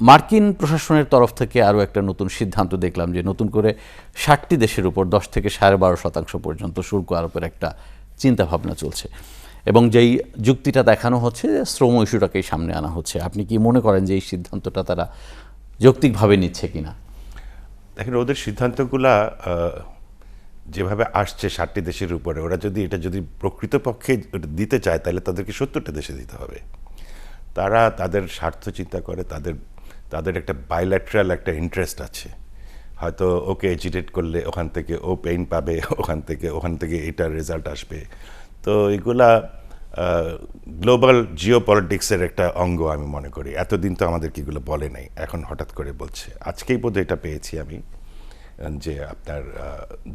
মার্কিন প্রশাসনের তরফ থেকে আরও একটা নতুন সিদ্ধান্ত দেখলাম যে নতুন করে 60টি দেশের উপর 10 থেকে 12.5% পর্যন্ত শুল্ক আরোপের একটা চিন্তাভাবনা চলছে এবং যেই যুক্তিটা দেখানো হচ্ছে যে শ্রম ইস্যুটাকেই সামনে আনা হচ্ছে। আপনি কি মনে করেন যে এই সিদ্ধান্তটা তারা যৌক্তিকভাবে নিচ্ছে কিনা? দেখেন, ওদের সিদ্ধান্তগুলা যেভাবে আসছে 60টি দেশের উপরে, ওরা যদি এটা প্রকৃতপক্ষে দিতে চায় তাহলে তাদেরকে 70টা দেশে দিতে হবে। তারা তাদের স্বার্থ চিন্তা করে, তাদের একটা বাইল্যাট্রাল একটা ইন্টারেস্ট আছে। হয়তো ওকে এজিটেট করলে ওখান থেকে ও পেইন পাবে, ওখান থেকে এটার রেজাল্ট আসবে। তো এগুলা গ্লোবাল জিও পলিটিক্সের একটা অঙ্গ আমি মনে করি। এতদিন তো আমাদেরকে এগুলো বলে নাই, এখন হঠাৎ করে বলছে। আজকেই বোধহয় এটা পেয়েছি আমি, যে আপনার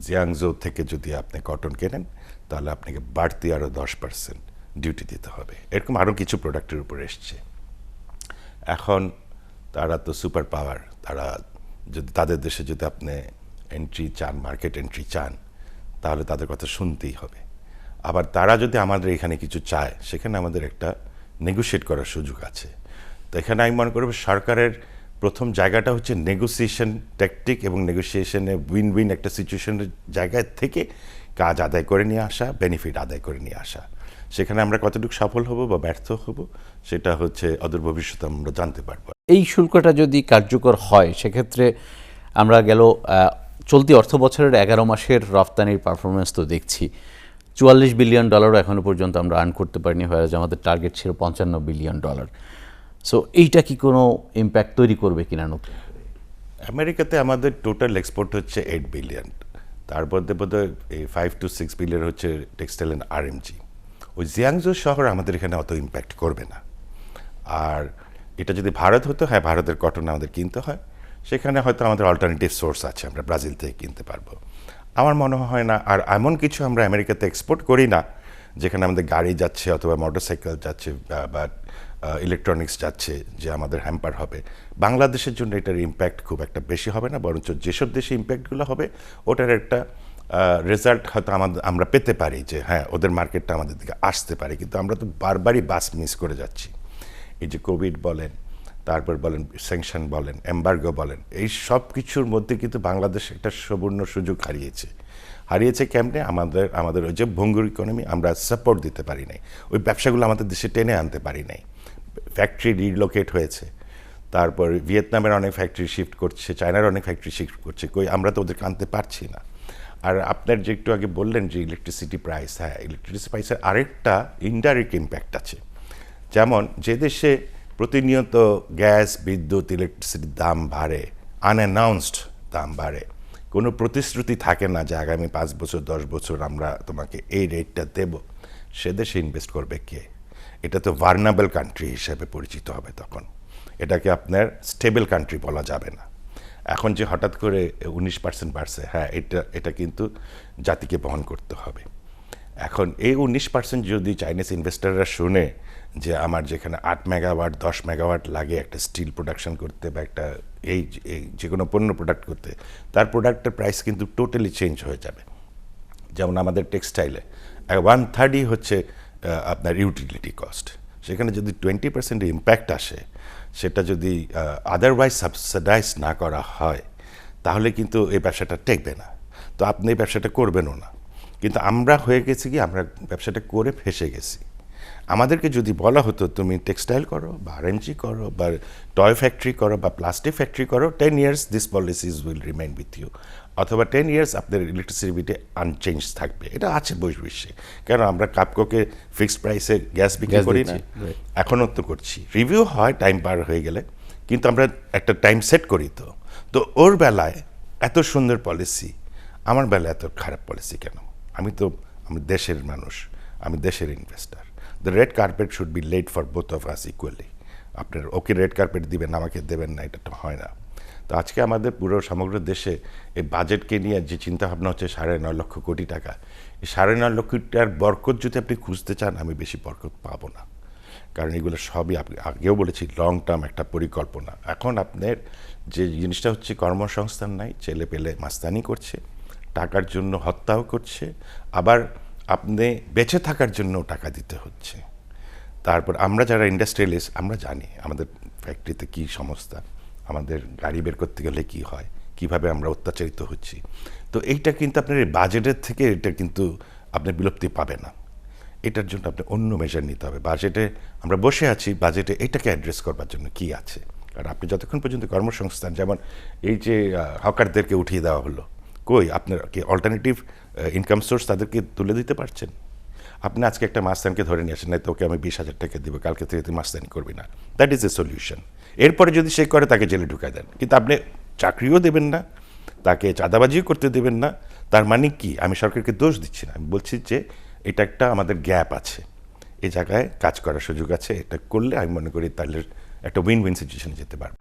জিয়াংজো থেকে যদি আপনি কটন কেনেন তাহলে আপনাকে বাড়তি আরও 10% ডিউটি দিতে হবে। এরকম আরও কিছু প্রোডাক্টের উপর এসছে। এখন তারা তো সুপার পাওয়ার, তারা যদি তাদের দেশে যদি আপনি এন্ট্রি চান, মার্কেট এন্ট্রি চান, তাহলে তাদের কথা শুনতেই হবে। আবার তারা যদি আমাদের এখানে কিছু চায়, সেখানে আমাদের একটা নেগোশিয়েট করার সুযোগ আছে। তো এখানে আমি মনে করব সরকারের প্রথম জায়গাটা হচ্ছে নেগোসিয়েশন ট্যাকটিক এবং নেগোসিয়েশনে উইন উইন একটা সিচুয়েশনের জায়গায় থেকে কাজ আদায় করে নিয়ে আসা, বেনিফিট আদায় করে নিয়ে আসা। সেখানে আমরা কতটুকু সফল হব বা ব্যর্থ হব, সেটা হচ্ছে অদূর ভবিষ্যতে আমরা জানতে পারবো। এই শুল্কটা যদি কার্যকর হয় সেক্ষেত্রে আমরা চলতি অর্থ বছরের 11 মাসের রফতানির পারফরমেন্স তো দেখছি, $44 বিলিয়ন এখনো পর্যন্ত আমরা আর্ন করতে পারিনি, হয়ে আমাদের টার্গেট ছিল $55 বিলিয়ন। সো এইটা কি কোনো ইম্প্যাক্ট তৈরি করবে কিনা নতুন? আমেরিকাতে আমাদের টোটাল এক্সপোর্ট হচ্ছে 8 বিলিয়ন, তার মধ্যে বোধহয় এই 5 to 6 বিলিয়ন হচ্ছে টেক্সটাইল অ্যান্ড আরএমজি। ওই জিয়াংজো শহর আমাদের এখানে অত ইম্প্যাক্ট করবে না। আর এটা যদি ভারত হতো, হ্যাঁ, ভারতের কটন আমাদের কিনতে হয়, সেখানে হয়তো আমাদের অল্টারনেটিভ সোর্স আছে, আমরা ব্রাজিল থেকে কিনতে পারবো। আমার মনে হয় না। আর এমন কিছু আমরা আমেরিকাতে এক্সপোর্ট করি না যেখানে আমাদের গাড়ি যাচ্ছে অথবা মোটরসাইকেল যাচ্ছে বা ইলেকট্রনিক্স যাচ্ছে যে আমাদের হ্যাম্পার হবে। বাংলাদেশের জন্য এটার ইম্প্যাক্ট খুব একটা বেশি হবে না, বরঞ্চ যেসব দেশে ইম্প্যাক্টগুলো হবে ওটার একটা রেজাল্ট হয়তো আমরা পেতে পারি, যে হ্যাঁ, ওদের মার্কেটটা আমাদের দিকে আসতে পারে। কিন্তু আমরা তো বারবারই বাস মিস করে যাচ্ছি। এই যে কোভিড বলেন, তারপর বলেন স্যাংশন বলেন, এম্বার্গো বলেন, এই সব কিছুর মধ্যে কিন্তু বাংলাদেশ একটা সুবর্ণ সুযোগ হারিয়েছে কেমনে? আমাদের ওই যে ভঙ্গুর ইকোনমি আমরা সাপোর্ট দিতে পারি নাই, ওই ব্যবসাগুলো আমাদের দেশে টেনে আনতে পারি নাই। ফ্যাক্টরি রিলোকেট হয়েছে, তারপর ভিয়েতনামের অনেক ফ্যাক্টরি শিফট করছে, চায়নার অনেক ফ্যাক্টরি শিফট করছে, আমরা তো ওদেরকে আনতে পারছি না। আর আপনার যে একটু আগে বললেন যে ইলেকট্রিসিটি প্রাইস, হ্যাঁ, ইলেকট্রিসিটি প্রাইসের আরেকটা ইনডাইরেক্ট ইম্প্যাক্ট আছে। যেমন যে দেশে প্রতিনিয়ত গ্যাস, বিদ্যুৎ, ইলেকট্রিসিটির দাম বাড়ে, আনঅ্যানাউন্সড দাম বাড়ে, কোনো প্রতিশ্রুতি থাকে না যে আগামী 5 বছর 10 বছর আমরা তোমাকে এই রেটটা দেব, সে দেশে ইনভেস্ট করবে কে? এটা তো ভার্নাবল কান্ট্রি হিসেবে পরিচিত হবে তখন। এটাকে আপনার স্টেবল কান্ট্রি বলা যাবে না। এখন যে হঠাৎ করে 19% বাড়ছে, হ্যাঁ, এটা কিন্তু জাতিকে বহন করতে হবে। এখন এই 19% যদি চাইনিজ ইনভেস্টাররা শুনে যে আমার যেখানে 8 মেগাওয়াট 10 মেগাওয়াট লাগে একটা স্টিল প্রোডাকশন করতে বা একটা এই যে কোনো পণ্য প্রোডাক্ট করতে, তার প্রোডাক্টের প্রাইস কিন্তু টোটালি চেঞ্জ হয়ে যাবে। যেমন আমাদের টেক্সটাইলে 1/3 হচ্ছে আপনার ইউটিলিটি কস্ট। সেখানে যদি 20% ইম্প্যাক্ট আসে, সেটা যদি আদারওয়াইজ সাবসিডাইজ না করা হয়, তাহলে কিন্তু এই ব্যবসাটা টেকবে না। তো আপনি এই ব্যবসাটা করবেনও না। কিন্তু আমরা হয়ে গেছি কি, আমরা ব্যবসাটা করে ফেসে গেছি। আমাদেরকে যদি বলা হতো তুমি টেক্সটাইল করো বা আরএমজি করো বা টয় ফ্যাক্টরি করো বা প্লাস্টিক ফ্যাক্টরি করো, 10 years this policies will remain with you, অথবা 10 years আপনার ইলেকট্রিসিটি বিটে আনচেঞ্জ থাকবে। এটা আছে বহির্বিশ্বে। কেন আমরা কাপকোকে ফিক্সড প্রাইসে গ্যাস বিক্রি করি না? এখনও তো করছি। রিভিউ হয় টাইম পার হয়ে গেলে, কিন্তু আমরা একটা টাইম সেট করি। তো ওর বেলায় এত সুন্দর পলিসি, আমার বেলায় এত খারাপ পলিসি কেন? আমি দেশের মানুষ, আমি দেশের investor. The red carpet should be laid for both of us equally. আপনার ওকে রেড কার্পেট দিবেন, আমাকে দেবেন না, এটা তো হয় না। তো আজকে আমাদের পুরো সমগ্র দেশে এই বাজেটকে নিয়ে যে চিন্তাভাবনা হচ্ছে 9.5 লক্ষ কোটি টাকা, এই 9.5 লক্ষ কোটির বরকত যদি আপনি খুঁজতে চান, আমি বেশি বরকত পাবো না। কারণ এগুলো সবই, আপনি আগেও বলেছি, লং টার্ম একটা পরিকল্পনা। এখন আপনার যে জিনিসটা হচ্ছে কর্মসংস্থান নাই, ছেলে পেলে মাস্তানি করছে, টাকার জন্য হত্যাও করছে, আবার আপনি বেঁচে থাকার জন্য টাকা দিতে হচ্ছে। তারপর আমরা যারা ইন্ডাস্ট্রিয়ালিস্ট, আমরা জানি আমাদের ফ্যাক্টরিতে কী সমস্যা, আমাদের গাড়ি বের করতে গেলে কি হয়, কিভাবে আমরা অত্যাচারিত হচ্ছি। তো এইটা কিন্তু আপনার এই বাজেটের থেকে এটা কিন্তু আপনি বিলুপ্তি পাবে না। এটার জন্য আপনি অন্য মেজার নিতে হবে। বাজেটে আমরা বসে আছি, বাজেটে এটাকে অ্যাড্রেস করবার জন্য কি আছে। আর আপনি যতক্ষণ পর্যন্ত কর্মসংস্থান, যেমন এই যে হকারদেরকে উঠিয়ে দেওয়া হলো, কই আপনার কি অল্টারনেটিভ ইনকাম সোর্স তাদেরকে তুলে দিতে পারছেন? আপনি আজকে একটা মাস্তানকে ধরে নিয়ে আসেন, না তোকে আমি 20,000 টাকা দিব, কালকে থেকে তুই মাস্তানি করবি না। That is a solution. এরপরে যদি সে করে তাকে জেলে ঢুকায় দেন, কিন্তু আপনি চাকরিও দেবেন না, তাকে চাঁদাবাজিও করতে দেবেন না। তার মানে কি, আমি সরকারকে দোষ দিচ্ছি না, আমি বলছি যে এটা একটা আমাদের গ্যাপ আছে, এই জায়গায় কাজ করার সুযোগ আছে। এটা করলে আমি মনে করি তাহলে একটা উইন উইন সিচুয়েশনে যেতে পারবো।